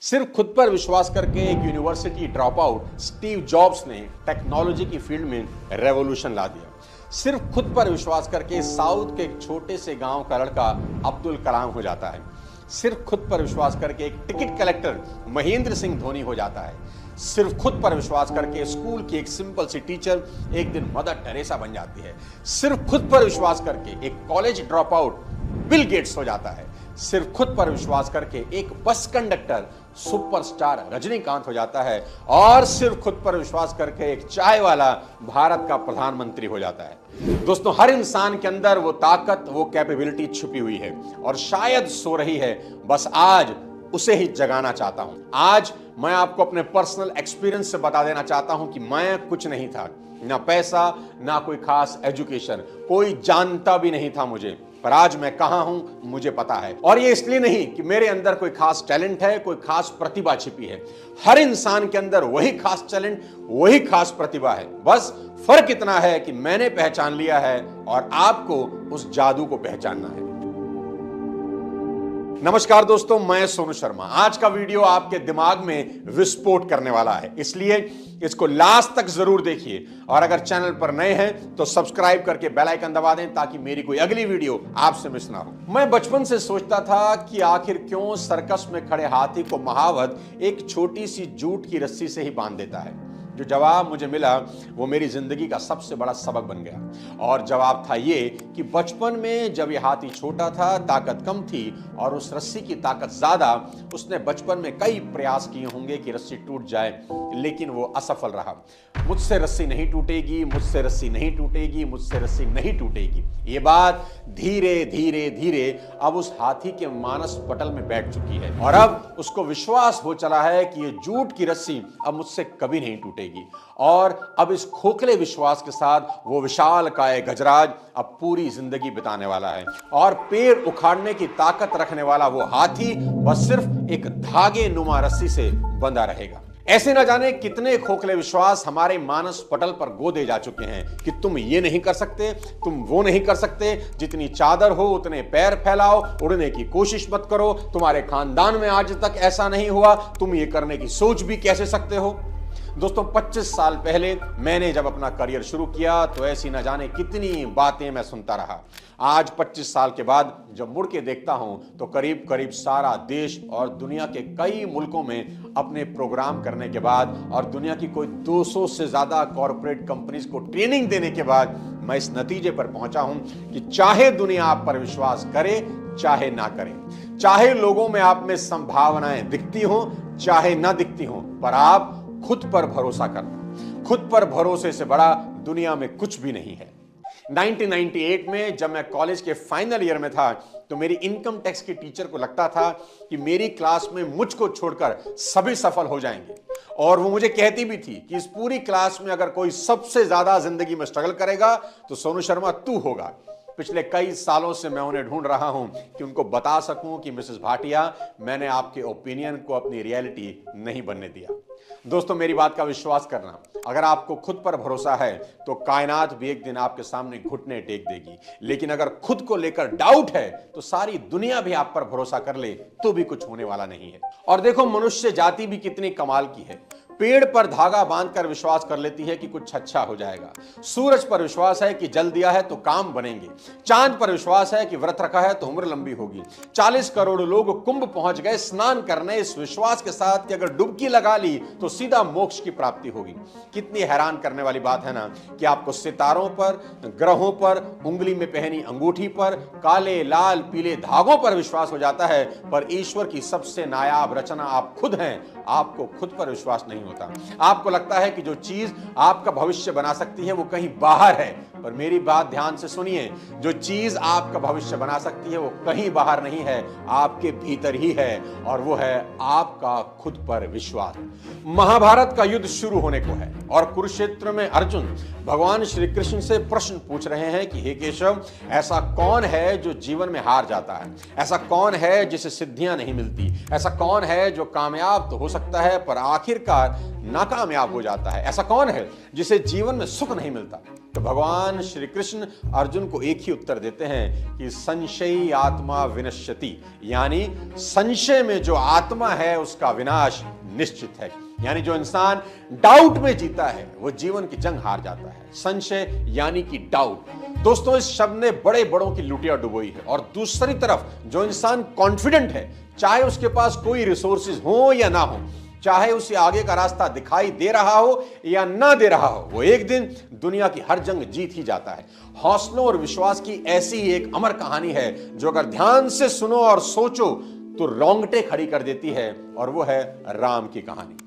सिर्फ खुद पर विश्वास करके एक university drop out Steve jobs ने टेक्नोलॉजी की फील्ड में रेवोल्यूशन ला दिया। सिर्फ खुद पर विश्वास करके साउथ के एक छोटे से गांव का लड़का अब्दुल कलाम हो जाता है। सिर्फ खुद पर विश्वास करके एक टिकट कलेक्टर महेंद्र सिंह धोनी हो जाता है। सिर्फ खुद पर विश्वास करके स्कूल की एक सिंपल सी टीचर एक दिन मदर टेरेसा बन जाती है। सिर्फ खुद पर विश्वास करके एक college drop out Bill Gates हो जाता है। सिर्फ खुद पर विश्वास करके एक बस कंडक्टर सुपरस्टार रजनीकांत हो जाता है और सिर्फ खुद पर विश्वास करके एक चाय वाला भारत का प्रधानमंत्री हो जाता है। दोस्तों, हर इंसान के अंदर वो ताकत, वो कैपेबिलिटी छुपी हुई है और शायद सो रही है। बस आज उसे ही जगाना चाहता हूं। आज मैं आपको अपने पर्सनल एक्सपीरियंस से बता देना चाहता हूं कि मैं कुछ नहीं था, ना पैसा, ना कोई खास एजुकेशन, कोई जानता भी नहीं था मुझे, पर आज मैं कहां हूं मुझे पता है। और ये इसलिए नहीं कि मेरे अंदर कोई खास टैलेंट है, कोई खास प्रतिभा छिपी है। हर इंसान के अंदर वही खास टैलेंट, वही खास प्रतिभा है। बस फर्क इतना है कि मैंने पहचान लिया है और आपको उस जादू को पहचानना है। नमस्कार दोस्तों, मैं सोनू शर्मा। आज का वीडियो आपके दिमाग में विस्फोट करने वाला है, इसलिए इसको लास्ट तक जरूर देखिए। और अगर चैनल पर नए हैं तो सब्सक्राइब करके बेल आइकन दबा दें ताकि मेरी कोई अगली वीडियो आपसे मिस ना हो। मैं बचपन से सोचता था कि आखिर क्यों सर्कस में खड़े हाथी को महावत एक छोटी सी जूट की रस्सी से ही बांध देता है। जो जवाब मुझे मिला वो मेरी जिंदगी का सबसे बड़ा सबक बन गया। और जवाब था ये कि बचपन में जब ये हाथी छोटा था, ताकत कम थी और उस रस्सी की ताकत ज्यादा, उसने बचपन में कई प्रयास किए होंगे कि रस्सी टूट जाए, लेकिन वो असफल रहा। मुझसे रस्सी नहीं टूटेगी, मुझसे रस्सी नहीं टूटेगी, मुझसे रस्सी नहीं टूटेगी। ये बात धीरे धीरे धीरे अब उस हाथी के मानस पटल में बैठ चुकी है और अब उसको विश्वास हो चला है कि ये जूट की रस्सी अब मुझसे कभी नहीं टूटेगी। और अब इस खोखले विश्वास के साथ वो विशालकाय गजराज अब पूरी जिंदगी बिताने वाला है। और पेड़ उखाड़ने की ताकत रखने वाला वो हाथी बस सिर्फ एक धागे नुमा रस्सी से बंधा रहेगा। ऐसे न जाने कितने खोखले विश्वास हमारे मानस पटल पर गोदे जा चुके हैं कि तुम ये नहीं कर सकते, तुम वो नहीं कर सकते, जितनी चादर हो उतने पैर फैलाओ, उड़ने की कोशिश मत करो, तुम्हारे खानदान में आज तक ऐसा नहीं हुआ, तुम ये करने की सोच भी कैसे सकते हो। दोस्तों, 25 साल पहले मैंने जब अपना करियर शुरू किया तो ऐसी न जाने कितनी बातें मैं सुनता रहा। आज 25 साल के बाद जब मुड़ के देखता हूं तो करीब करीब सारा देश और दुनिया के कई मुल्कों में अपने प्रोग्राम करने के बाद और दुनिया की कोई 200 से ज्यादा कॉर्पोरेट कंपनीज को ट्रेनिंग देने के बाद मैं इस नतीजे पर पहुंचा हूं कि चाहे दुनिया आप पर विश्वास करे चाहे ना करे, चाहे लोगों में आप में संभावनाएं दिखती हो चाहे ना दिखती हो, पर आप खुद पर भरोसा करना। खुद पर भरोसे से बड़ा दुनिया में कुछ भी नहीं है। 1998 में जब मैं कॉलेज के फाइनल ईयर में था तो मेरी इनकम टैक्स की टीचर को लगता था कि मेरी क्लास में मुझको छोड़कर सभी सफल हो जाएंगे। और वो मुझे कहती भी थी कि इस पूरी क्लास में अगर कोई सबसे ज्यादा जिंदगी में स्ट्रगल करेगा तो सोनू शर्मा तू होगा। पिछले कई सालों से मैं उन्हें ढूंढ रहा हूं कि उनको बता सकूं कि मिसेस भाटिया, मैंने आपके ओपिनियन को अपनी रियलिटी नहीं बनने दिया। दोस्तों, मेरी बात का विश्वास करना, अगर आपको खुद पर भरोसा है तो कायनात भी एक दिन आपके सामने घुटने टेक देगी। लेकिन अगर खुद को लेकर डाउट है तो सारी दुनिया भी आप पर भरोसा कर ले तो भी कुछ होने वाला नहीं है। और देखो, मनुष्य जाति भी कितनी कमाल की है। पेड़ पर धागा बांधकर विश्वास कर लेती है कि कुछ अच्छा हो जाएगा। सूरज पर विश्वास है कि जल दिया है तो काम बनेंगे। चांद पर विश्वास है कि व्रत रखा है तो उम्र लंबी होगी। 40 करोड़ लोग कुंभ पहुंच गए स्नान करने इस विश्वास के साथ कि अगर डुबकी लगा ली तो सीधा मोक्ष की प्राप्ति होगी। कितनी हैरान करने वाली बात है ना कि आपको सितारों पर, ग्रहों पर, उंगली में पहनी अंगूठी पर, काले लाल पीले धागों पर विश्वास हो जाता है, पर ईश्वर की सबसे नायाब रचना आप खुद हैं। आपको खुद पर विश्वास नहीं होता। आपको लगता है कि जो चीज आपका भविष्य बना सकती है वो कहीं बाहर है, पर मेरी बात ध्यान से सुनिए, जो चीज आपका भविष्य बना सकती है वो कहीं बाहर नहीं है, आपके भीतर ही है, और वो है आपका खुद पर विश्वास। महाभारत का युद्ध शुरू होने को है और कुरुक्षेत्र में अर्जुन भगवान श्री कृष्ण से प्रश्न पूछ रहे हैं कि हे केशव, ऐसा कौन है जो जीवन में हार जाता है? ऐसा कौन है जिसे सिद्धियां नहीं मिलती? ऐसा कौन है जो कामयाब तो हो सकता है पर आखिरकार नाकामयाब हो जाता है। ऐसा कौन है जिसे जीवन में सुख नहीं मिलता? तो भगवान श्री कृष्ण अर्जुन को एक ही उत्तर देते हैं कि संशयी आत्मा विनश्यति, यानी संशय में जो आत्मा है उसका विनाश निश्चित है। यानी जो इंसान डाउट में जीता है वो जीवन की जंग हार जाता है। संशय यानी कि डाउट। दोस्तों, इस शब्द ने बड़े बड़ों की लुटिया डुबोई है। और दूसरी तरफ जो इंसान कॉन्फिडेंट है, चाहे उसके पास कोई रिसोर्सेज हो या ना हो, चाहे उसे आगे का रास्ता दिखाई दे रहा हो या ना दे रहा हो, वो एक दिन दुनिया की हर जंग जीत ही जाता है। हौसलों और विश्वास की ऐसी ही एक अमर कहानी है जो अगर ध्यान से सुनो और सोचो तो रोंगटे खड़ी कर देती है, और वो है राम की कहानी।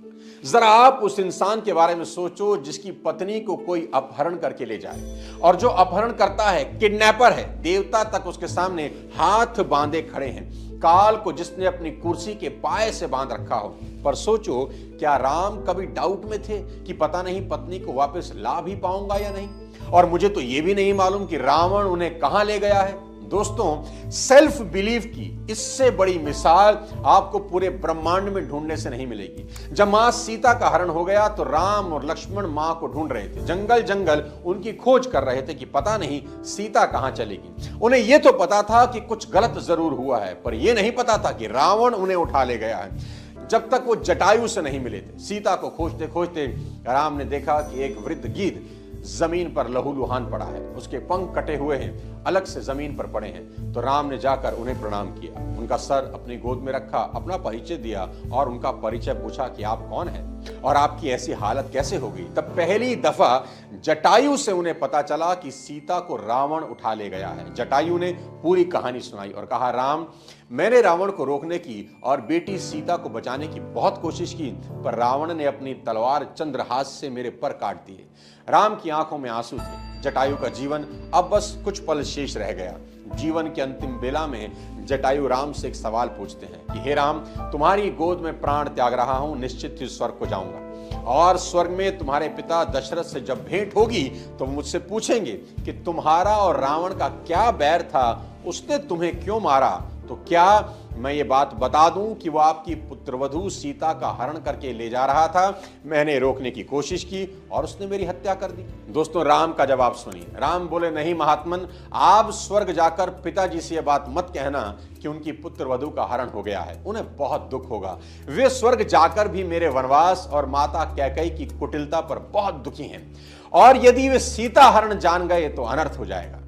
जरा आप उस इंसान के बारे में सोचो जिसकी पत्नी को कोई अपहरण करके ले जाए, और जो अपहरण करता है किडनैपर है, देवता तक उसके सामने हाथ बांधे खड़े हैं, काल को जिसने अपनी कुर्सी के पाए से बांध रखा हो। पर सोचो, क्या राम कभी डाउट में थे कि पता नहीं पत्नी को वापस ला भी पाऊंगा या नहीं? और मुझे तो यह भी नहीं मालूम कि रावण उन्हें कहां ले गया है। दोस्तों, सेल्फ बिलीफ की इससे बड़ी मिसाल आपको पूरे ब्रह्मांड में ढूंढने से नहीं मिलेगी। जब मां सीता का हरण हो गया तो राम और लक्ष्मण मां को ढूंढ रहे थे, जंगल जंगल उनकी खोज कर रहे थे कि पता नहीं सीता कहां चलेगी। उन्हें यह तो पता था कि कुछ गलत जरूर हुआ है, पर यह नहीं पता था कि रावण उन्हें उठा ले गया है। जब तक वो जटायु से नहीं मिले थे, सीता को खोजते खोजते राम ने देखा कि एक वृद्ध गीध जमीन पर लहूलुहान पड़ा है, उसके पंख कटे हुए हैं, अलग से जमीन पर पड़े हैं। तो राम ने जाकर उन्हें प्रणाम किया, उनका सर अपनी गोद में रखा, अपना परिचय दिया और उनका परिचय पूछा कि आप कौन हैं और आपकी ऐसी हालत कैसे हो गई। तब पहली दफा जटायु से उन्हें पता चला कि सीता को रावण उठा ले गया है। जटायु ने पूरी कहानी सुनाई और कहा, राम, मैंने रावण को रोकने की और बेटी सीता को बचाने की बहुत कोशिश की, पर रावण ने अपनी तलवार चंद्रहास से मेरे पर काट दिए। राम की आंखों में आंसू थे। जटायु का जीवन अब बस कुछ पल शेष रह गया। जीवन के अंतिम बेला में जटायु राम से एक सवाल पूछते हैं कि हे राम, तुम्हारी गोद में प्राण त्याग रहा हूं, निश्चित ही स्वर्ग को जाऊंगा, और स्वर्ग में तुम्हारे पिता दशरथ से जब भेंट होगी तो मुझसे पूछेंगे कि तुम्हारा और रावण का क्या बैर था, उसने तुम्हें क्यों मारा। तो क्या मैं ये बात बता दूं कि वो आपकी पुत्रवधू सीता का हरण करके ले जा रहा था, मैंने रोकने की कोशिश की और उसने मेरी हत्या कर दी। दोस्तों, राम का जवाब सुनिए। राम बोले, नहीं महात्मन, आप स्वर्ग जाकर पिताजी से यह बात मत कहना कि उनकी पुत्रवधू का हरण हो गया है, उन्हें बहुत दुख होगा। वे स्वर्ग जाकर भी मेरे वनवास और माता कैकेयी की कुटिलता पर बहुत दुखी हैं, और यदि वे सीता हरण जान गए तो अनर्थ हो जाएगा।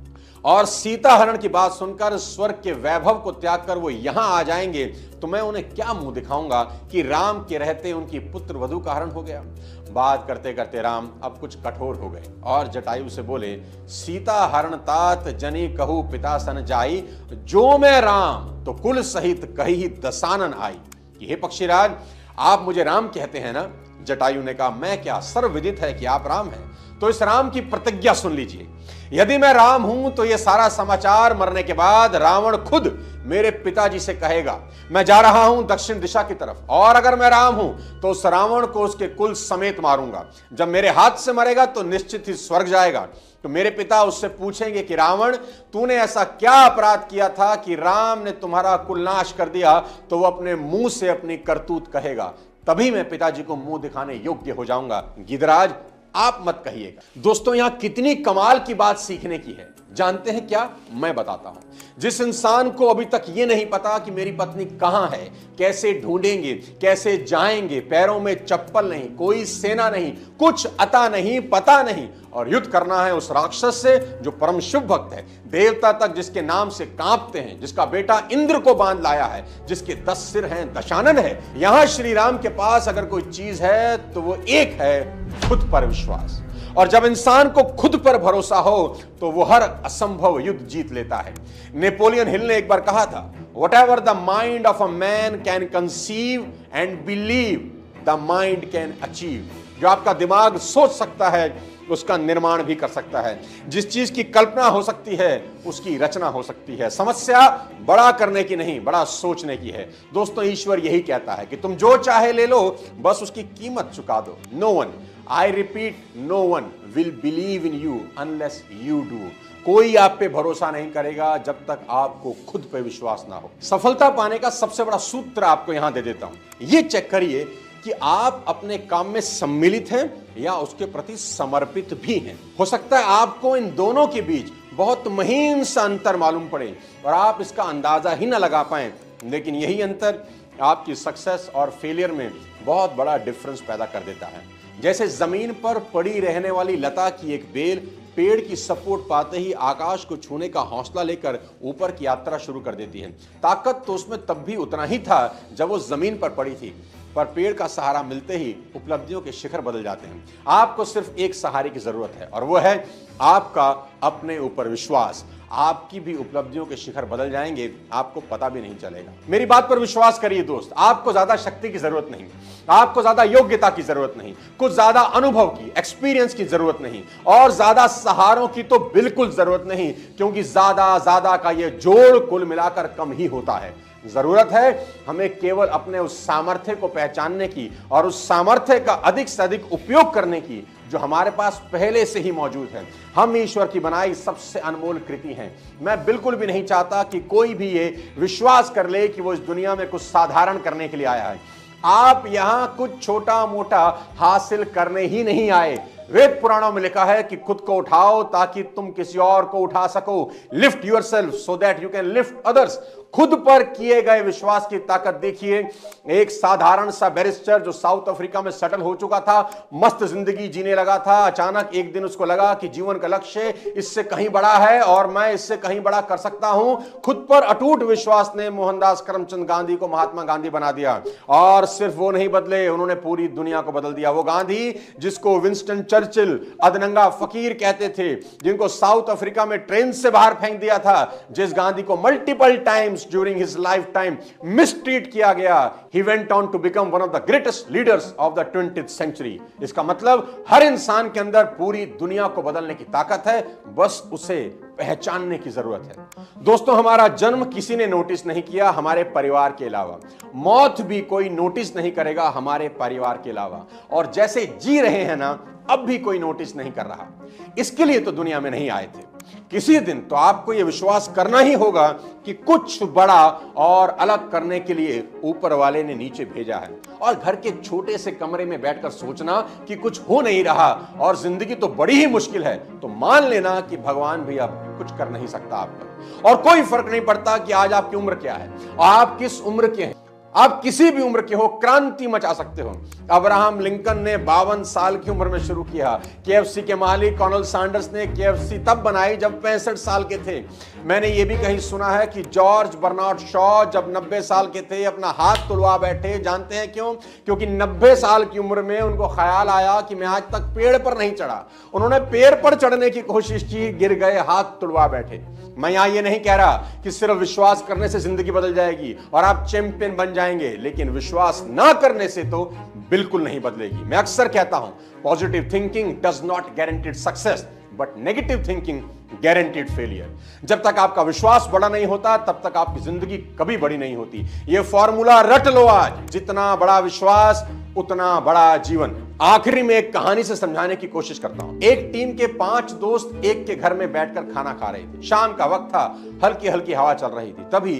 और सीता हरण की बात सुनकर स्वर्ग के वैभव को त्याग कर वो यहां आ जाएंगे तो मैं उन्हें क्या मुंह दिखाऊंगा कि राम के रहते उनकी पुत्र वधू का हरण हो गया। बात करते करते राम अब कुछ कठोर हो गए और जटायु से बोले, सीता हरण तात जनी कहू पिता सन जाई, जो मैं राम तो कुल सहित कही दसानन आई। कि हे पक्षीराज, आप मुझे राम कहते हैं ना? जटायु ने कहा, मैं क्या, सर्वविदित है कि आप राम हैं। तो इस राम की प्रतिज्ञा सुन लीजिए। यदि मैं राम हूं तो यह सारा समाचार मरने के बाद रावण खुद मेरे पिताजी से कहेगा, मैं जा रहा हूं दक्षिण दिशा की तरफ, और अगर मैं राम हूं तो उस रावण को उसके कुल समेत मारूंगा। जब मेरे हाथ से मरेगा तो निश्चित ही स्वर्ग जाएगा। तो मेरे पिता उससे पूछेंगे कि रावण, तूने ऐसा क्या अपराध किया था कि राम ने तुम्हारा कुल नाश कर दिया? तो वो अपने मुंह से अपनी करतूत कहेगा, तभी मैं पिताजी को मुंह दिखाने योग्य हो जाऊंगा। गिदराज, आप मत कहिएगा। दोस्तों, यहां कितनी कमाल की बात सीखने की है, जानते हैं क्या? मैं बताता हूं। जिस इंसान को अभी तक यह नहीं पता कि मेरी पत्नी कहां है, कैसे ढूंढेंगे, कैसे जाएंगे, पैरों में चप्पल नहीं, कोई सेना नहीं, कुछ अता नहीं, पता नहीं, और युद्ध करना है उस राक्षस से जो परम शुभ भक्त है, देवता तक जिसके नाम से कांपते हैं, जिसका बेटा इंद्र को बांध लाया है, जिसके 10 सिर हैं, दशानन है। यहां श्री राम के पास अगर कोई चीज है तो वो एक है, खुद पर विश्वास। और जब इंसान को खुद पर भरोसा हो तो वो हर असंभव युद्ध जीत लेता है। नेपोलियन हिल ने एक बार कहा था, whatever the mind of a man can conceive and believe, the mind can achieve। जो आपका दिमाग सोच सकता है उसका निर्माण भी कर सकता है। जिस चीज की कल्पना हो सकती है उसकी रचना हो सकती है। समस्या बड़ा करने की नहीं, बड़ा सोचने की है। दोस्तों, ईश्वर यही कहता है कि तुम जो चाहे ले लो, बस उसकी कीमत चुका दो। No one, I repeat, no one will believe in you unless you do. कोई आप पे भरोसा नहीं करेगा जब तक आपको खुद पे विश्वास ना हो। सफलता पाने का सबसे बड़ा सूत्र आपको यहां दे देता हूं। ये चेक करिए कि आप अपने काम में सम्मिलित हैं या उसके प्रति समर्पित भी हैं। हो सकता है आपको इन दोनों के बीच बहुत महीन सा अंतर मालूम पड़े और आप इसका अंदाजा ही ना लगा पाएं, लेकिन यही अंतर आपकी सक्सेस और फेलियर में बहुत बड़ा डिफरेंस पैदा कर देता है। जैसे जमीन पर पड़ी रहने वाली लता की एक बेल पेड़ की सपोर्ट पाते ही आकाश को छूने का हौसला लेकर ऊपर की यात्रा शुरू कर देती है। ताकत तो उसमें तब भी उतना ही था जब वो जमीन पर पड़ी थी, पर पेड़ का सहारा मिलते ही उपलब्धियों के शिखर बदल जाते हैं। आपको सिर्फ एक सहारे की जरूरत है और वो है आपका अपने ऊपर विश्वास। आपकी भी उपलब्धियों के शिखर बदल जाएंगे, आपको पता भी नहीं चलेगा। मेरी बात पर विश्वास करिए दोस्त, आपको ज्यादा शक्ति की जरूरत नहीं, आपको ज्यादा योग्यता की जरूरत नहीं, कुछ ज्यादा अनुभव की, एक्सपीरियंस की जरूरत नहीं और ज्यादा सहारों की तो बिल्कुल जरूरत नहीं, क्योंकि ज्यादा का ये जोड़ कुल मिलाकर कम ही होता है। जरूरत है हमें केवल अपने उस सामर्थ्य को पहचानने की और उस सामर्थ्य का अधिक से अधिक उपयोग करने की जो हमारे पास पहले से ही मौजूद है। हम ईश्वर की बनाई सबसे अनमोल कृति हैं। मैं बिल्कुल भी नहीं चाहता कि कोई भी ये विश्वास कर ले कि वो इस दुनिया में कुछ साधारण करने के लिए आया है। आप यहां कुछ छोटा मोटा हासिल करने ही नहीं आए। वेद पुराणों में लिखा है कि खुद को उठाओ ताकि तुम किसी और को उठा सको। Lift yourself so that you can lift others. खुद पर किए गए विश्वास की ताकत देखिए। एक साधारण सा बैरिस्टर जो साउथ अफ्रीका में सेटल हो चुका था, मस्त जिंदगी जीने लगा था, अचानक एक दिन उसको लगा कि जीवन का लक्ष्य इससे कहीं बड़ा है और मैं इससे कहीं बड़ा कर सकता हूं। खुद पर अटूट विश्वास ने मोहनदास करमचंद गांधी को महात्मा गांधी बना दिया और सिर्फ वो नहीं बदले, उन्होंने पूरी दुनिया को बदल दिया। वो गांधी जिसको विंस्टन चर्चिल अधनंगा फकीर कहते थे, जिनको साउथ अफ्रीका में ट्रेन से बाहर फेंक दिया था, जिस गांधी को multiple times during his lifetime mistreat किया गया, he went on to become one of the greatest leaders of the 20th century। इसका मतलब हर इंसान के अंदर पूरी दुनिया को बदलने की ताकत है, बस उसे पहचानने की जरूरत है। दोस्तों, हमारा जन्म किसी ने नोटिस नहीं किया हमारे परिवार के अलावा, मौत भी कोई नोटिस नहीं करेगा हमारे परिवार के अलावा, और जैसे जी रहे हैं ना, अब भी कोई नोटिस नहीं कर रहा। इसके लिए तो दुनिया में नहीं आए थे। किसी दिन तो आपको यह विश्वास करना ही होगा कि कुछ बड़ा और अलग करने के लिए ऊपर वाले ने नीचे भेजा है, और घर के छोटे से कमरे में बैठकर सोचना कि कुछ हो नहीं रहा और जिंदगी तो बड़ी ही मुश्किल है, तो मान लेना कि भगवान भी अब कुछ कर नहीं सकता आपका। और कोई फर्क नहीं पड़ता कि आज आपकी उम्र क्या है और आप किस उम्र के हैं, आप किसी भी उम्र के हो, क्रांति मचा सकते हो। अब्राहम लिंकन ने 52 साल की उम्र में शुरू किया। केएफसी के मालिक कर्नल सैंडर्स ने केएफसी तब बनाई जब 65 साल के थे। मैंने ये भी कहीं सुना है कि जॉर्ज बर्नार्ड शॉ जब 90 साल के थे अपना हाथ तुड़वा बैठे। जानते हैं क्यों? क्योंकि 90 साल की उम्र में उनको ख्याल आया कि मैं आज तक पेड़ पर नहीं चढ़ा। उन्होंने पेड़ पर चढ़ने की कोशिश की, गिर गए, हाथ तुड़वा बैठे। मैं यहां ये नहीं कह रहा कि सिर्फ विश्वास करने से जिंदगी बदल जाएगी और आप चैंपियन बन जाएंगे, लेकिन विश्वास ना करने से तो बिल्कुल नहीं बदलेगी। मैं अक्सर कहता हूं, positive thinking does not guaranteed success but negative thinking guaranteed failure. जब तक आपका विश्वास बड़ा नहीं होता तब तक आपकी जिंदगी कभी बड़ी नहीं होती। यह फॉर्मूला रट लो आज, जितना बड़ा विश्वास उतना बड़ा जीवन। आखिरी में एक कहानी से समझाने की कोशिश करता हूं। एक टीम के 5 दोस्त एक के घर में बैठकर खाना खा रहे थे। शाम का वक्त था, हल्की हल्की हवा चल रही थी। तभी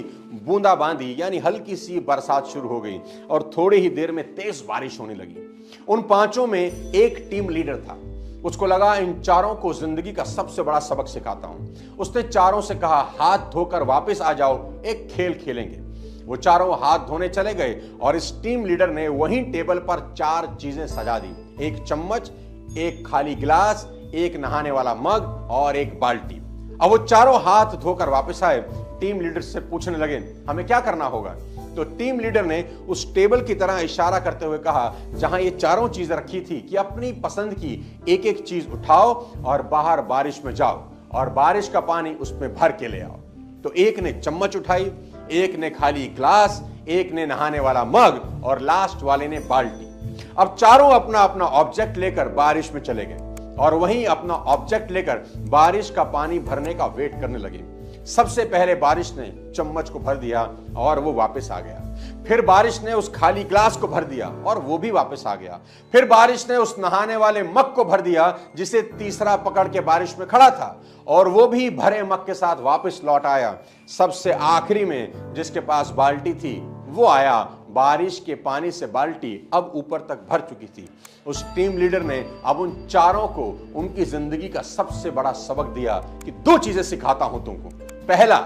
बूंदाबांदी यानी हल्की सी बरसात शुरू हो गई और थोड़ी ही देर में तेज बारिश होने लगी। उन 5 में एक टीम लीडर था। उसको लगा इन चारों को जिंदगी का सबसे बड़ा सबक सिखाता हूं। उसने चारों से कहा, हाथ धोकर वापस आ जाओ, एक खेल खेलेंगे। वो चारों हाथ धोने चले गए और इस टीम लीडर ने वहीं टेबल पर 4 चीजें सजा दी, एक चम्मच, एक खाली गिलास, एक नहाने वाला मग और एक बाल्टी। अब वो चारों हाथ धोकर वापस आए। टीम लीडर से पूछने लगे, हमें क्या करना होगा? तो टीम लीडर ने उस टेबल की तरह इशारा करते हुए कहा, जहां ये चारों चीजें रखी थी, कि अपनी पसंद की एक एक चीज उठाओ और बाहर बारिश में जाओ और बारिश का पानी उसमें भर के ले आओ। तो एक ने चम्मच उठाई, एक ने खाली ग्लास, एक ने नहाने वाला मग और लास्ट वाले ने बाल्टी। अब चारों अपना अपना ऑब्जेक्ट लेकर बारिश में चले गए और वहीं अपना ऑब्जेक्ट लेकर बारिश का पानी भरने का वेट करने लगे। सबसे पहले बारिश ने चम्मच को भर दिया और वो वापस आ गया। फिर बारिश ने उस खाली ग्लास को भर दिया और वो भी वापस आ गया। फिर बारिश ने उस नहाने वाले मग को भर दिया जिसे तीसरा पकड़ के बारिश में खड़ा था, और वो भी भरे मग के साथ वापस लौट आया। सबसे आखिरी में जिसके पास बाल्टी थी वो आया बारिश के पानी से बाल्टी अब ऊपर तक भर चुकी थी। उस टीम लीडर ने अब उन चारों को उनकी जिंदगी का सबसे बड़ा सबक दिया कि 2 चीजें सिखाता हूं तुमको। पहला,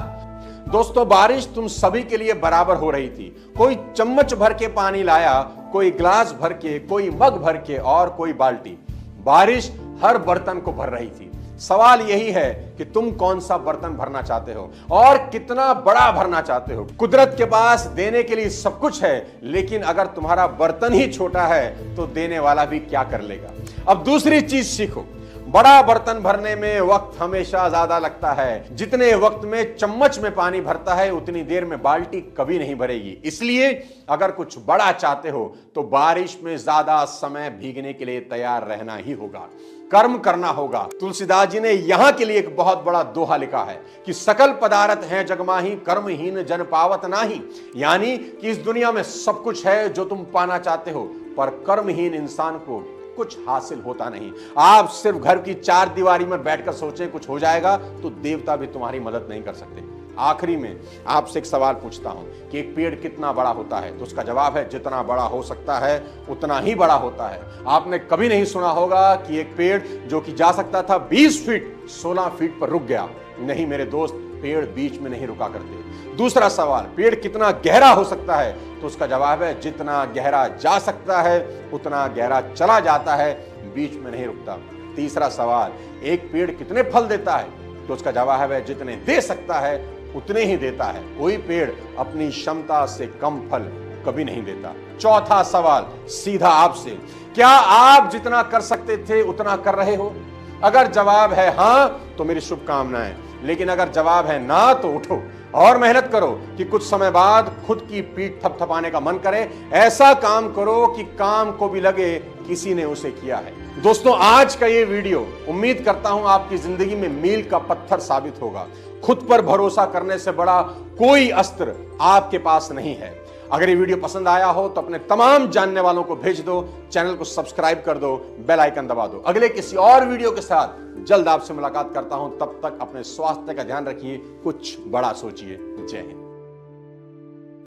दोस्तों, बारिश तुम सभी के लिए बराबर हो रही थी। कोई चम्मच भर के पानी लाया, कोई ग्लास भर के, कोई मग भर के और कोई बाल्टी। बारिश हर बर्तन को भर रही थी। सवाल यही है कि तुम कौन सा बर्तन भरना चाहते हो और कितना बड़ा भरना चाहते हो। कुदरत के पास देने के लिए सब कुछ है, लेकिन अगर तुम्हारा बर्तन ही छोटा है तो देने वाला भी क्या कर लेगा। अब दूसरी चीज सीखो, बड़ा बर्तन भरने में वक्त हमेशा ज्यादा लगता है। जितने वक्त में चम्मच में पानी भरता है उतनी देर में बाल्टी कभी नहीं भरेगी। इसलिए अगर कुछ बड़ा चाहते हो तो बारिश में ज्यादा समय भीगने के लिए तैयार रहना ही होगा, कर्म करना होगा। तुलसीदास जी ने यहां के लिए एक बहुत बड़ा दोहा लिखा है कि सकल पदार्थ हैं जगमाही, कर्महीन जन पावत नाही। यानी कि इस दुनिया में सब कुछ है जो तुम पाना चाहते हो, पर कर्महीन इंसान को कुछ हासिल होता नहीं। आप सिर्फ घर की 4 दीवारी में बैठकर सोचें कुछ हो जाएगा तो देवता भी तुम्हारी मदद नहीं कर सकते। आखिरी में आपसे एक सवाल पूछता हूं कि एक पेड़ कितना बड़ा होता है, तो उसका जवाब है जितना बड़ा हो सकता है उतना ही बड़ा होता है। आपने कभी नहीं सुना होगा कि एक पेड़ जो कि जा सकता था 20 फीट 16 फीट पर रुक गया। नहीं मेरे दोस्त, पेड़ बीच में नहीं रुका करते। दूसरा सवाल, पेड़ कितना गहरा हो सकता है, तो उसका जवाब है जितना गहरा जा सकता है उतना गहरा चला जाता है, बीच में नहीं रुकता। तीसरा सवाल, एक पेड़ कितने फल देता है, तो उसका जवाब है जितने दे सकता है उतने ही देता है। कोई पेड़ अपनी क्षमता से कम फल कभी नहीं देता। चौथा सवाल सीधा आपसे, क्या आप जितना कर सकते थे उतना कर रहे हो? अगर जवाब है हां तो मेरी शुभकामनाएं, लेकिन अगर जवाब है ना तो उठो और मेहनत करो कि कुछ समय बाद खुद की पीठ थपथपाने का मन करे। ऐसा काम करो कि काम को भी लगे किसी ने उसे किया है। दोस्तों, आज का ये वीडियो उम्मीद करता हूं आपकी जिंदगी में मील का पत्थर साबित होगा। खुद पर भरोसा करने से बड़ा कोई अस्त्र आपके पास नहीं है। अगर ये वीडियो पसंद आया हो तो अपने तमाम जानने वालों को भेज दो, चैनल को सब्सक्राइब कर दो, बेल आइकन दबा दो। अगले किसी और वीडियो के साथ जल्द आपसे मुलाकात करता हूं। तब तक अपने स्वास्थ्य का ध्यान रखिए, कुछ बड़ा सोचिए। जय हिंद।